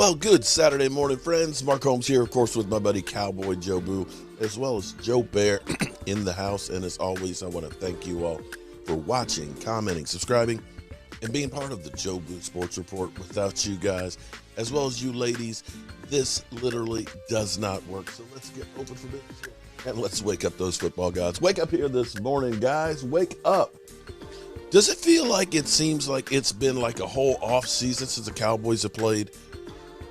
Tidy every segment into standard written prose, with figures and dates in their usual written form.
Well, good Saturday morning, friends. Mark Holmes here, of course, with my buddy Cowboy Joe Boo, as well as Joe Bear in the house. And as always, I want to thank you all for watching, commenting, subscribing, and being part of the Joe Boo Sports Report. Without you guys, as well as you ladies, this literally does not work. So let's get open for business and let's wake up those football gods. Wake up here this morning, guys. Wake up. Does it feel like it seems like it's been like a whole off season since the Cowboys have played?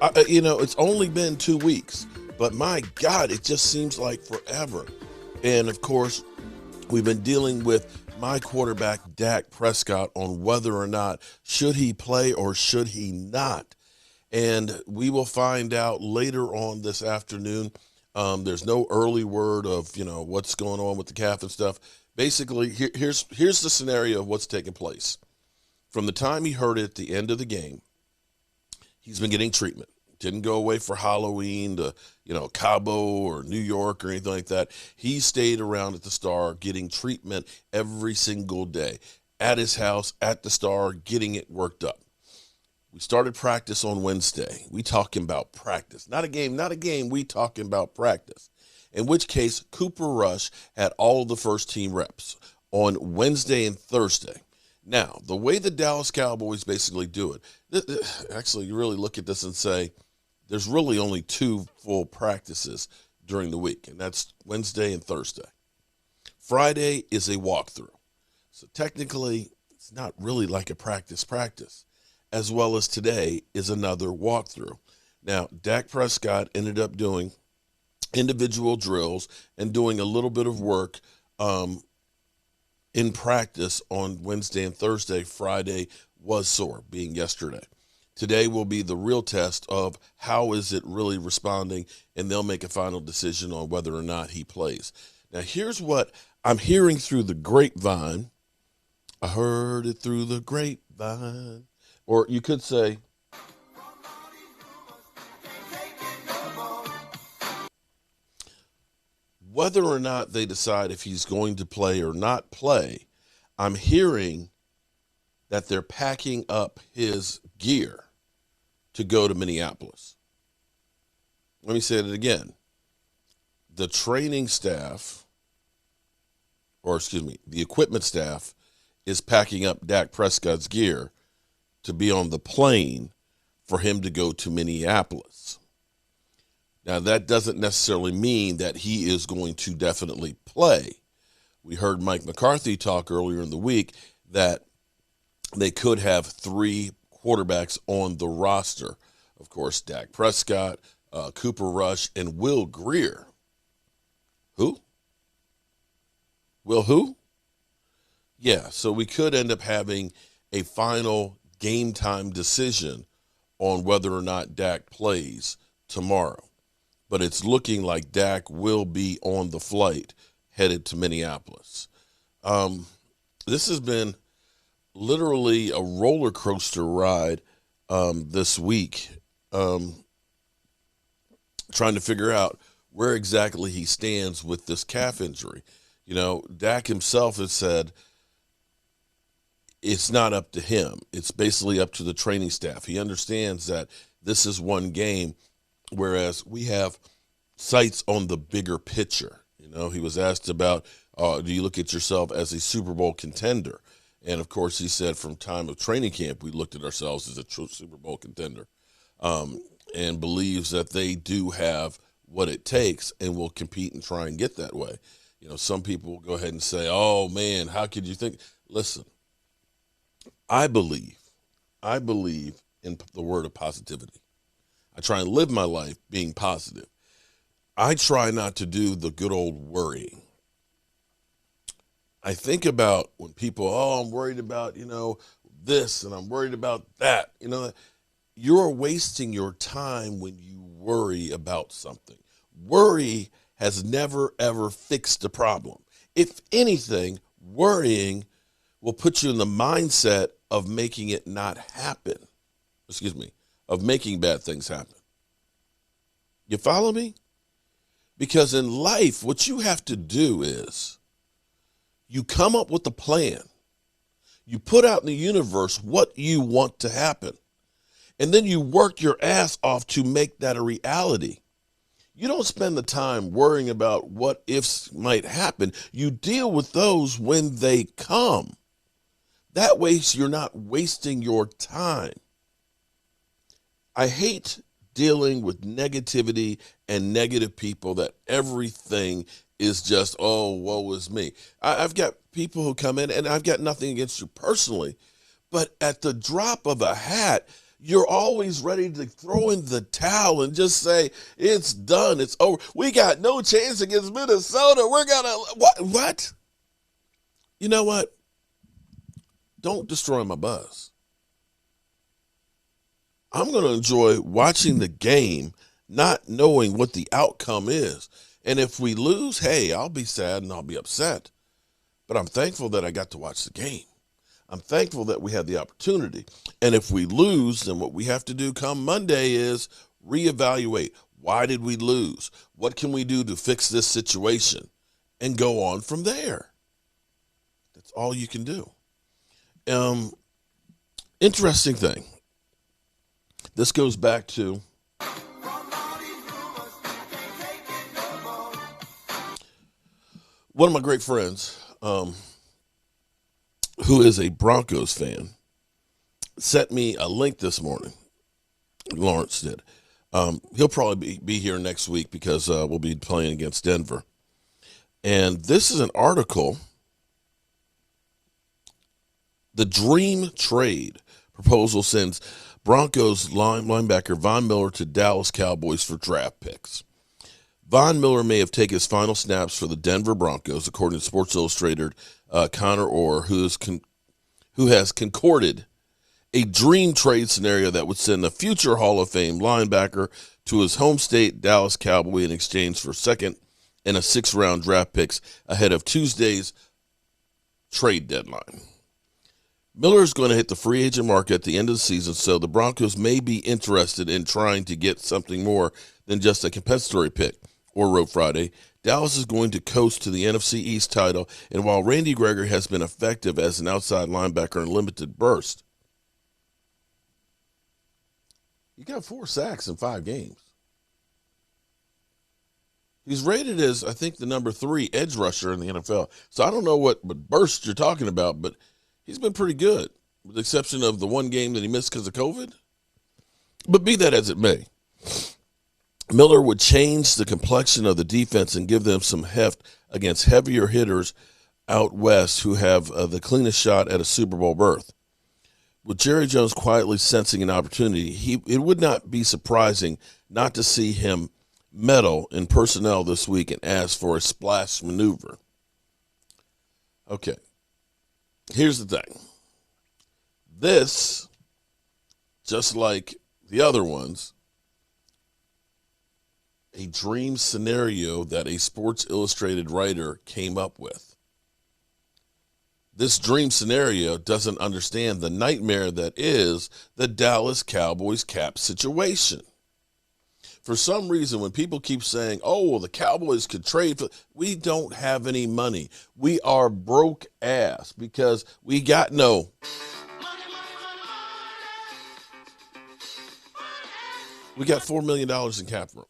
It's only been 2 weeks, but my God, it just seems like forever. And of course, we've been dealing with my quarterback, Dak Prescott, on whether or not should he play or should he not. And we will find out later on this afternoon. There's no early word of, what's going on with the calf and stuff. Basically, here's the scenario of what's taking place. From the time he hurt it at the end of the game, he's been getting treatment. Didn't go away for Halloween to, Cabo or New York or anything like that. He stayed around at the Star getting treatment every single day at his house, at the Star, getting it worked up. We started practice on Wednesday. We talking about practice. Not a game. We talking about practice. In which case, Cooper Rush had all of the first team reps on Wednesday and Thursday. Now, the way the Dallas Cowboys basically do it, actually, you really look at this and say, there's really only 2 full practices during the week, and that's Wednesday and Thursday. Friday is a walkthrough. So technically, it's not really like a practice, as well as today is another walkthrough. Now, Dak Prescott ended up doing individual drills and doing a little bit of work in practice on Wednesday and Thursday. Friday was sore, being yesterday. Today will be the real test of how is it really responding, and they'll make a final decision on whether or not he plays. Now, here's what I'm hearing through the grapevine. I heard it through the grapevine. Or you could say, whether or not they decide if he's going to play or not play, I'm hearing that they're packing up his gear to go to Minneapolis. Let me say it again. The training staff, the equipment staff is packing up Dak Prescott's gear to be on the plane for him to go to Minneapolis. Now, that doesn't necessarily mean that he is going to definitely play. We heard Mike McCarthy talk earlier in the week that they could have 3 quarterbacks on the roster. Of course, Dak Prescott, Cooper Rush, and Will Grier. Who? Will who? Yeah, so we could end up having a final game time decision on whether or not Dak plays tomorrow. But it's looking like Dak will be on the flight headed to Minneapolis. This has been literally a roller coaster ride this week, trying to figure out where exactly he stands with this calf injury. Dak himself has said it's not up to him. It's basically up to the training staff. He understands that this is one game, whereas we have sights on the bigger picture. He was asked about, do you look at yourself as a Super Bowl contender? And, of course, he said from time of training camp, we looked at ourselves as a true Super Bowl contender, and believes that they do have what it takes and will compete and try and get that way. Some people will go ahead and say, oh, man, how could you think? Listen, I believe in the word of positivity. I try and live my life being positive. I try not to do the good old worrying. I think about when people, I'm worried about, this and I'm worried about that. You're wasting your time when you worry about something. Worry has never, ever fixed the problem. If anything, worrying will put you in the mindset of making it not happen. Of making bad things happen. You follow me? Because in life, what you have to do is you come up with a plan. You put out in the universe what you want to happen. And then you work your ass off to make that a reality. You don't spend the time worrying about what ifs might happen. You deal with those when they come. That way, you're not wasting your time. I hate dealing with negativity and negative people that everything is just, oh, woe is me. I've got people who come in, and I've got nothing against you personally, but at the drop of a hat, you're always ready to throw in the towel and just say, it's done, it's over. We got no chance against Minnesota. We're going to, what? You know what? Don't destroy my buzz. I'm going to enjoy watching the game, not knowing what the outcome is. And if we lose, hey, I'll be sad and I'll be upset. But I'm thankful that I got to watch the game. I'm thankful that we had the opportunity. And if we lose, then what we have to do come Monday is reevaluate. Why did we lose? What can we do to fix this situation? And go on from there. That's all you can do. Interesting thing. This goes back to one of my great friends, who is a Broncos fan, sent me a link this morning. Lawrence did. He'll probably be here next week because we'll be playing against Denver. And this is an article. The dream trade proposal sends Broncos linebacker Von Miller to Dallas Cowboys for draft picks. Von Miller may have taken his final snaps for the Denver Broncos, according to Sports Illustrated Connor Orr, who has concorded a dream trade scenario that would send a future Hall of Fame linebacker to his home state, Dallas Cowboy, in exchange for second and a sixth-round draft picks ahead of Tuesday's trade deadline. Miller is going to hit the free agent market at the end of the season, so the Broncos may be interested in trying to get something more than just a compensatory pick. Or wrote Friday, Dallas is going to coast to the NFC East title, and while Randy Gregory has been effective as an outside linebacker in limited burst, he got 4 sacks in 5 games. He's rated as, I think, the number 3 edge rusher in the NFL. So I don't know what burst you're talking about, but he's been pretty good, with the exception of the one game that he missed because of COVID. But be that as it may, Miller would change the complexion of the defense and give them some heft against heavier hitters out west who have the cleanest shot at a Super Bowl berth. With Jerry Jones quietly sensing an opportunity, it would not be surprising not to see him meddle in personnel this week and ask for a splash maneuver. Okay. Here's the thing. This, just like the other ones, a dream scenario that a Sports Illustrated writer came up with. This dream scenario doesn't understand the nightmare that is the Dallas Cowboys cap situation. For some reason, when people keep saying, oh, well, the Cowboys could trade for, we don't have any money. We are broke ass because we got no. We got $4 million in cap room.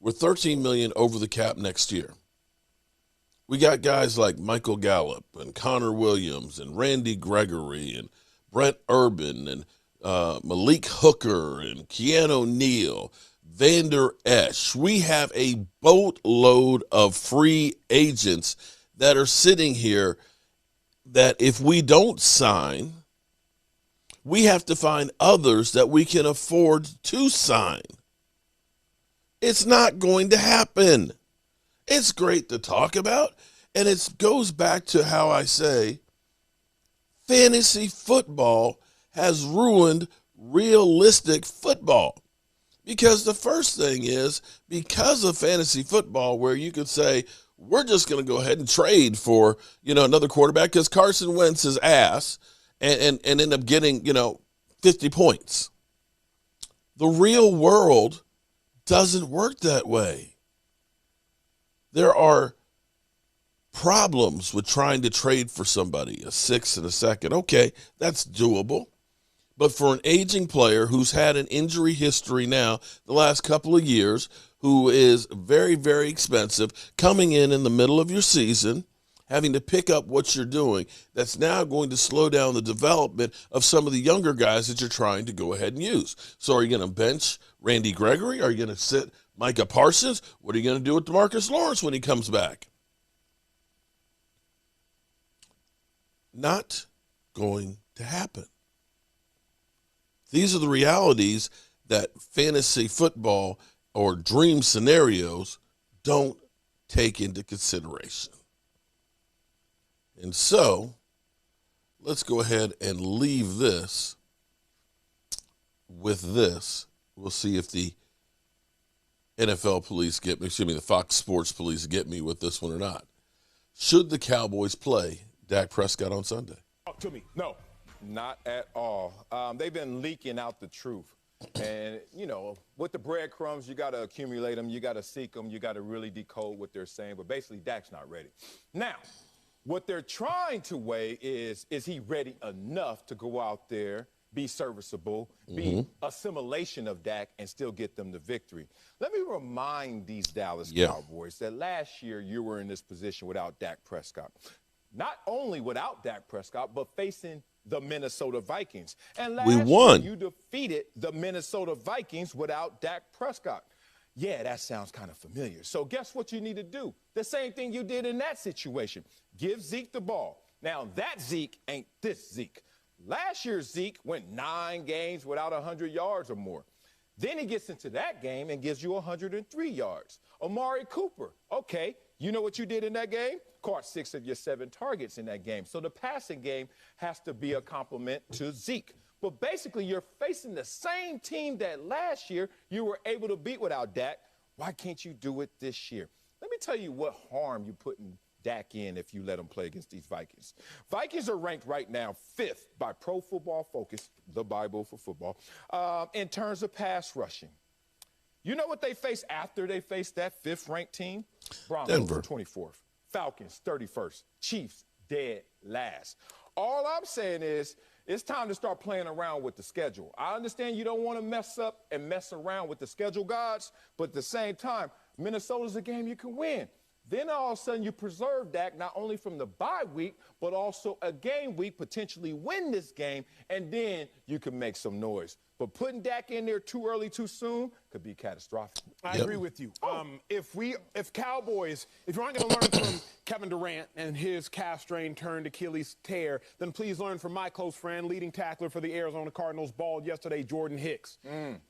We're $13 million over the cap next year. We got guys like Michael Gallup and Connor Williams and Randy Gregory and Brent Urban and Malik Hooker and Keanu Neal, Vander Esch. We have a boatload of free agents that are sitting here that if we don't sign, we have to find others that we can afford to sign. It's not going to happen. It's great to talk about, and it goes back to how I say fantasy football has ruined realistic football. Because the first thing is, because of fantasy football, where you could say, we're just going to go ahead and trade for, another quarterback because Carson Wentz is ass and end up getting, 50 points. The real world doesn't work that way. There are problems with trying to trade for somebody, a 6th and a 2nd. Okay, that's doable. But for an aging player who's had an injury history now the last couple of years, who is very, very expensive, coming in the middle of your season, having to pick up what you're doing, that's now going to slow down the development of some of the younger guys that you're trying to go ahead and use. So are you going to bench Randy Gregory? Are you going to sit Micah Parsons? What are you going to do with DeMarcus Lawrence when he comes back? Not going to happen. These are the realities that fantasy football or dream scenarios don't take into consideration. And so, let's go ahead and leave this with this. We'll see if the NFL police get me, the Fox Sports police get me with this one or not. Should the Cowboys play Dak Prescott on Sunday? Talk to me. No, not at all. They've been leaking out the truth. And, you know, with the breadcrumbs, you got to accumulate them. You got to seek them. You got to really decode what they're saying. But basically, Dak's not ready. Now, what they're trying to weigh is he ready enough to go out there, be serviceable, be assimilation of Dak, and still get them the victory? Let me remind these Dallas Cowboys that last year you were in this position without Dak Prescott. Not only without Dak Prescott, but facing the Minnesota Vikings. And last year you defeated the Minnesota Vikings without Dak Prescott. Yeah, that sounds kind of familiar. So guess what you need to do? The same thing you did in that situation. Give Zeke the ball. Now, that Zeke ain't this Zeke. Last year's Zeke went 9 games without 100 yards or more. Then he gets into that game and gives you 103 yards. Amari Cooper, okay, you know what you did in that game? Caught 6 of your 7 targets in that game. So the passing game has to be a compliment to Zeke. But basically, you're facing the same team that last year you were able to beat without Dak. Why can't you do it this year? Let me tell you what harm you're putting Dak in if you let him play against these Vikings. Vikings are ranked right now 5th by Pro Football Focus, the Bible for football, in terms of pass rushing. You know what they face after they face that 5th-ranked team? Broncos, Denver. 24th. Falcons, 31st. Chiefs, dead last. All I'm saying is it's time to start playing around with the schedule. I understand you don't want to mess up and mess around with the schedule gods, but at the same time, Minnesota's a game you can win. Then all of a sudden you preserve Dak not only from the bye week, but also a game week, potentially win this game, and then you can make some noise. But putting Dak in there too early, too soon could be catastrophic. I agree with you. If Cowboys, if you aren't going to learn from Kevin Durant and his calf strain turned Achilles tear, then please learn from my close friend, leading tackler for the Arizona Cardinals, balled yesterday, Jordan Hicks.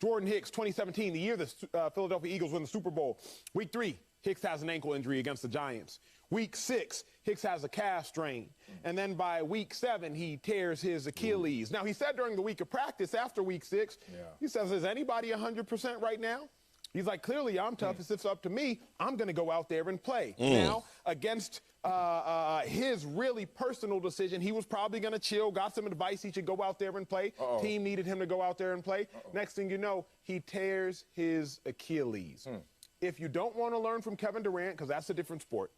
Jordan Hicks, 2017, the year the Philadelphia Eagles win the Super Bowl. Week 3, Hicks has an ankle injury against the Giants. Week 6, Hicks has a calf strain. And then by week 7, he tears his Achilles. Now, he said during the week of practice after week 6, he says, is anybody 100% right now? He's like, clearly I'm tough. If it's up to me, I'm going to go out there and play. Now, against his really personal decision, he was probably going to chill, got some advice he should go out there and play. Team needed him to go out there and play. Next thing you know, he tears his Achilles. If you don't want to learn from Kevin Durant, because that's a different sport,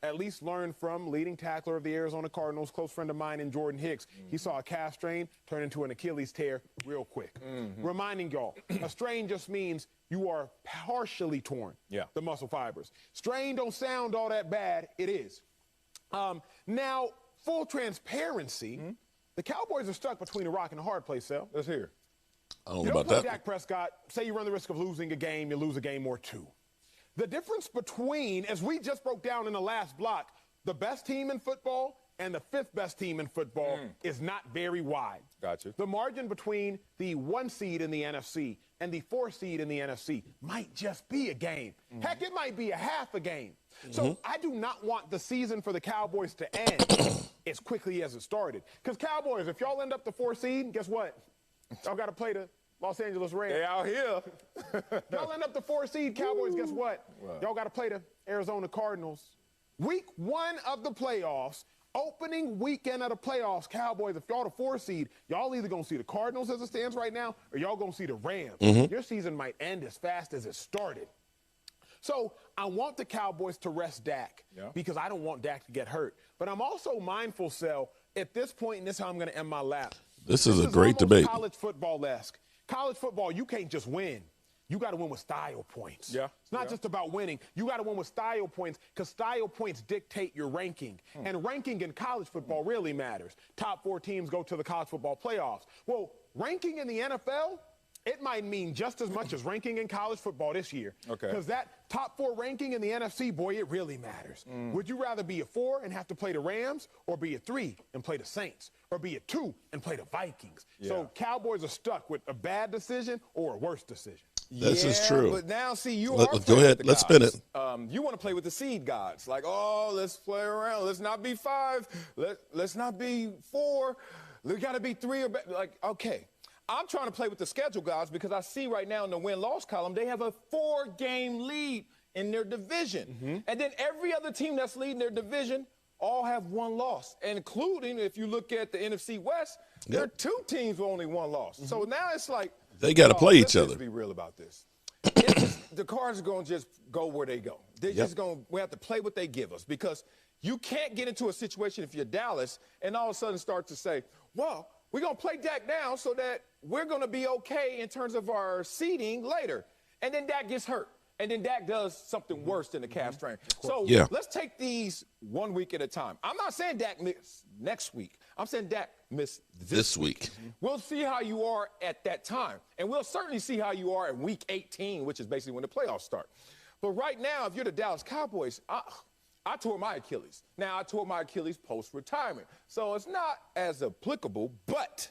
at least learn from leading tackler of the Arizona Cardinals, close friend of mine in Jordan Hicks. He saw a calf strain turn into an Achilles tear real quick. Reminding y'all, a strain just means you are partially torn, the muscle fibers. Strain don't sound all that bad. It is. Now, full transparency, the Cowboys are stuck between a rock and a hard place, Sal. Let's hear. I don't You know don't about play that. Dak Prescott, say you run the risk of losing a game, you lose a game or 2. The difference between, as we just broke down in the last block, the best team in football and the 5th best team in football is not very wide. Gotcha. The margin between the 1 seed in the NFC and the 4 seed in the NFC might just be a game. Heck, it might be a half a game. So I do not want the season for the Cowboys to end as quickly as it started. Because Cowboys, if y'all end up the 4 seed, guess what? Y'all got to play the Los Angeles Rams. They out here. Y'all end up the 4 seed, Cowboys, guess what? Y'all got to play the Arizona Cardinals. Week 1 of the playoffs, opening weekend of the playoffs, Cowboys, if y'all the 4 seed, y'all either going to see the Cardinals as it stands right now, or y'all going to see the Rams. Your season might end as fast as it started. So I want the Cowboys to rest Dak because I don't want Dak to get hurt. But I'm also mindful, Sel, at this point, and this is how I'm going to end my lap, This is a great debate. College football-esque. College football, you can't just win. You got to win with style points. Yeah. It's not just about winning. You got to win with style points because style points dictate your ranking. And ranking in college football really matters. Top 4 teams go to the college football playoffs. Well, ranking in the NFL, it might mean just as much as ranking in college football this year. Okay. Because that top 4 ranking in the NFC, boy, it really matters. Would you rather be a 4 and have to play the Rams or be a 3 and play the Saints or be a 2 and play the Vikings? Yeah. So Cowboys are stuck with a bad decision or a worse decision. This is true. But now, see, you Go are playing ahead. with the Let's gods. spin it. You want to play with the seed gods. Like, oh, let's play around. Let's not be 5. Let's not be 4. We got to be 3 or better. Like, okay. I'm trying to play with the schedule gods because I see right now in the win-loss column, they have a 4-game lead in their division. And then every other team that's leading their division all have 1 loss, including, if you look at the NFC West, there are 2 teams with only 1 loss. So now it's like, they got to play each other. Let's be real about this. The Cards are going to just go where they go. They're just going. We have to play what they give us because you can't get into a situation if you're Dallas and all of a sudden start to say, well, we're going to play Dak down so that we're going to be okay in terms of our seeding later. And then Dak gets hurt. And then Dak does something worse than the calf strain. So let's take these 1 week at a time. I'm not saying Dak miss next week. I'm saying Dak miss this week. We'll see how you are at that time. And we'll certainly see how you are at week 18, which is basically when the playoffs start. But right now, if you're the Dallas Cowboys, I tore my Achilles. Now, I tore my Achilles post-retirement. So it's not as applicable, but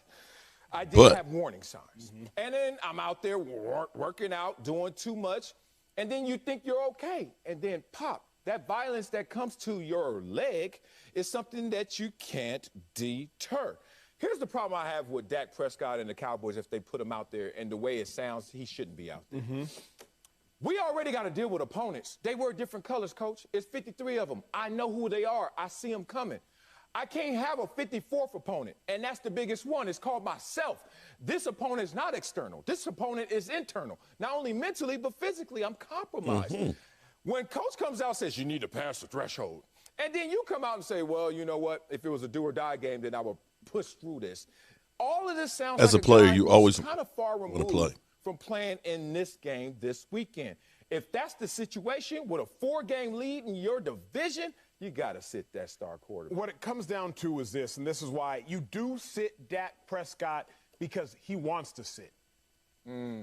I did have warning signs. And then I'm out there working out, doing too much. And then you think you're okay. And then pop. That violence that comes to your leg is something that you can't deter. Here's the problem I have with Dak Prescott and the Cowboys if they put him out there, and the way it sounds, he shouldn't be out there. We already got to deal with opponents. They wear different colors, Coach. It's 53 of them. I know who they are. I see them coming. I can't have a 54th opponent, and that's the biggest one. It's called myself. This opponent is not external. This opponent is internal. Not only mentally, but physically, I'm compromised. When Coach comes out and says, you need to pass the threshold, and then you come out and say, well, you know what? If it was a do-or-die game, then I would push through this. All of this sounds as like a player, guy you who's always kind of far want to removed play from playing in this game this weekend. If that's the situation with a 4-game lead in your division, you got to sit that star quarterback. What it comes down to is this, and this is why you do sit Dak Prescott because he wants to sit.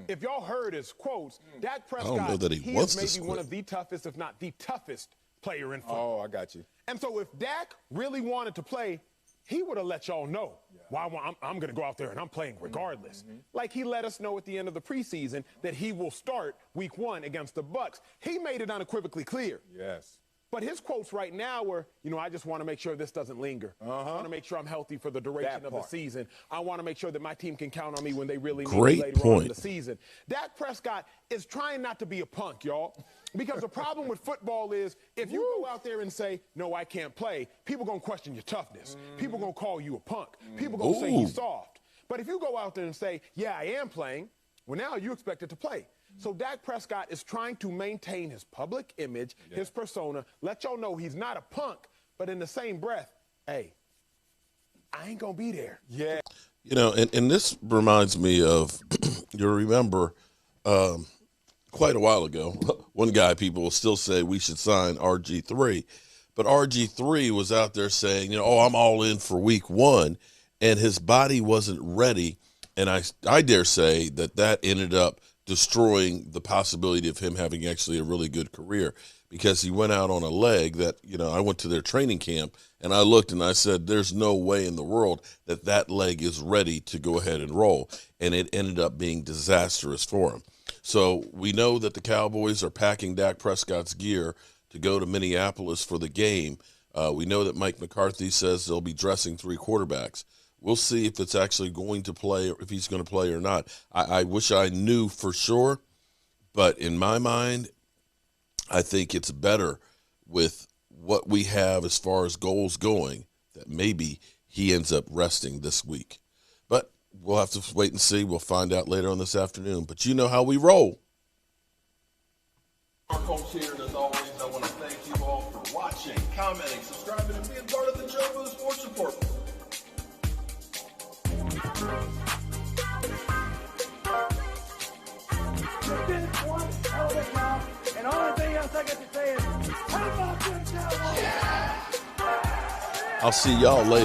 If y'all heard his quotes, Dak Prescott, I don't know that he wants is to maybe one of the toughest, if not the toughest player in football. Oh, I got you. And so if Dak really wanted to play, he would have let y'all know, well, I'm going to go out there and I'm playing regardless. Like he let us know at the end of the preseason that he will start week 1 against the Bucs. He made it unequivocally clear. Yes. But his quotes right now were, I just want to make sure this doesn't linger. I want to make sure I'm healthy for the duration of the season. I want to make sure that my team can count on me when they really need me later on in the season. Dak Prescott is trying not to be a punk, y'all. Because the problem with football is if you go out there and say, no, I can't play, people going to question your toughness. People going to call you a punk. People going to say he's soft. But if you go out there and say, yeah, I am playing, well, now you expected to play. So Dak Prescott is trying to maintain his public image, his persona, let y'all know he's not a punk, but in the same breath, hey, I ain't going to be there. Yeah. And this reminds me of, you'll remember quite a while ago, one guy people will still say we should sign RG3, but RG3 was out there saying, I'm all in for week 1, and his body wasn't ready, and I dare say that ended up destroying the possibility of him having actually a really good career because he went out on a leg that, I went to their training camp and I looked and I said, there's no way in the world that leg is ready to go ahead and roll. And it ended up being disastrous for him. So we know that the Cowboys are packing Dak Prescott's gear to go to Minneapolis for the game. We know that Mike McCarthy says they'll be dressing 3 quarterbacks. We'll see if it's actually going to play, or if he's going to play or not. I wish I knew for sure, but in my mind, I think it's better with what we have as far as goals going that maybe he ends up resting this week. But we'll have to wait and see. We'll find out later on this afternoon. But you know how we roll. Our coach here, and as always, I want to thank you all for watching, commenting, subscribing, and being part of the Joe Boo Sports Report. You did one hell of a job. And the only thing else I got to say is, how about them Cowboys? I'll see y'all later.